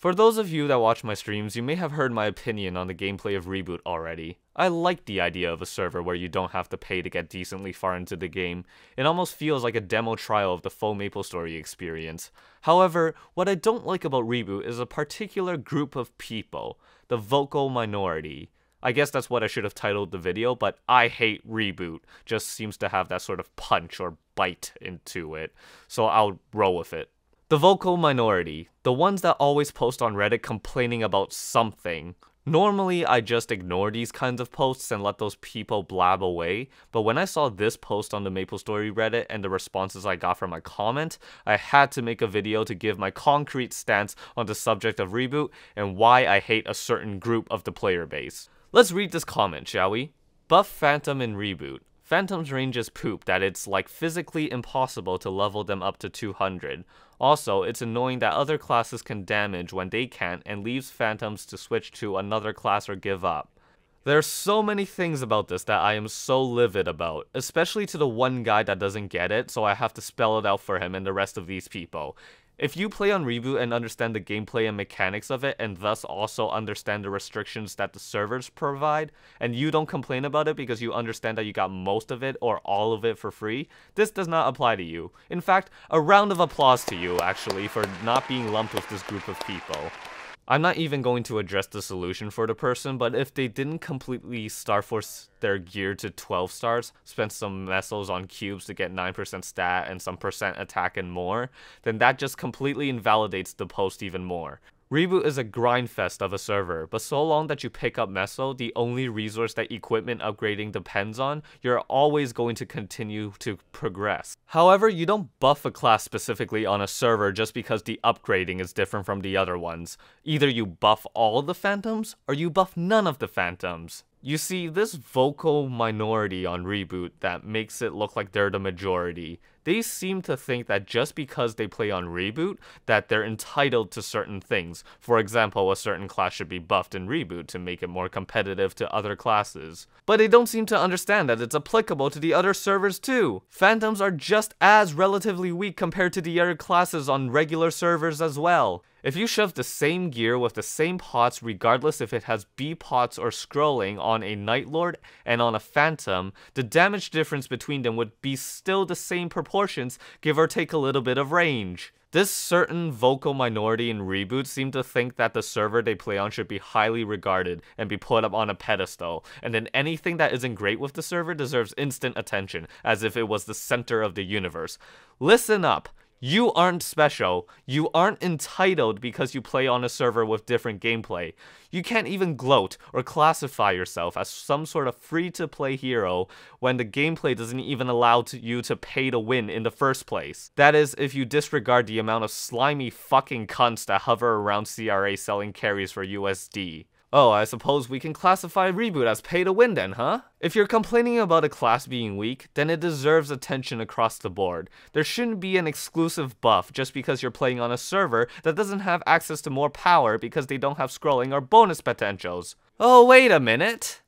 For those of you that watch my streams, you may have heard my opinion on the gameplay of Reboot already. I like the idea of a server where you don't have to pay to get decently far into the game. It almost feels like a demo trial of the full MapleStory experience. However, what I don't like about Reboot is a particular group of people, the vocal minority. I guess that's what I should have titled the video, but I Hate Reboot just seems to have that sort of punch or bite into it, so I'll roll with it. The vocal minority, the ones that always post on Reddit complaining about something. Normally, I just ignore these kinds of posts and let those people blab away, but when I saw this post on the MapleStory Reddit and the responses I got from my comment, I had to make a video to give my concrete stance on the subject of Reboot and why I hate a certain group of the player base. Let's read this comment, shall we? Buff Phantom in Reboot. Phantom's range is poop that it's like physically impossible to level them up to 200. Also, it's annoying that other classes can damage when they can't and leaves Phantoms to switch to another class or give up. There are so many things about this that I am so livid about, especially to the one guy that doesn't get it, so I have to spell it out for him and the rest of these people. If you play on Reboot and understand the gameplay and mechanics of it, and thus also understand the restrictions that the servers provide, and you don't complain about it because you understand that you got most of it or all of it for free, this does not apply to you. In fact, a round of applause to you, actually, for not being lumped with this group of people. I'm not even going to address the solution for the person, but if they didn't completely Starforce their gear to 12 stars, spent some mesos on cubes to get 9% stat and some percent attack and more, then that just completely invalidates the post even more. Reboot is a grind fest of a server, but so long that you pick up meso, the only resource that equipment upgrading depends on, you're always going to continue to progress. However, you don't buff a class specifically on a server just because the upgrading is different from the other ones. Either you buff all the Phantoms, or you buff none of the Phantoms. You see, this vocal minority on Reboot that makes it look like they're the majority, they seem to think that just because they play on Reboot, that they're entitled to certain things. For example, a certain class should be buffed in Reboot to make it more competitive to other classes. But they don't seem to understand that it's applicable to the other servers too. Phantoms are just as relatively weak compared to the other classes on regular servers as well. If you shove the same gear with the same pots regardless if it has B pots or scrolling on a Night Lord and on a Phantom, the damage difference between them would be still the same proportions, give or take a little bit of range. This certain vocal minority in Reboot seem to think that the server they play on should be highly regarded and be put up on a pedestal, and then anything that isn't great with the server deserves instant attention, as if it was the center of the universe. Listen up! You aren't special. You aren't entitled because you play on a server with different gameplay. You can't even gloat or classify yourself as some sort of free-to-play hero when the gameplay doesn't even allow you to pay to win in the first place. That is, if you disregard the amount of slimy fucking cunts that hover around CRA selling carries for USD. Oh, I suppose we can classify Reboot as pay to win then, huh? If you're complaining about a class being weak, then it deserves attention across the board. There shouldn't be an exclusive buff just because you're playing on a server that doesn't have access to more power because they don't have scrolling or bonus potentials. Oh, wait a minute!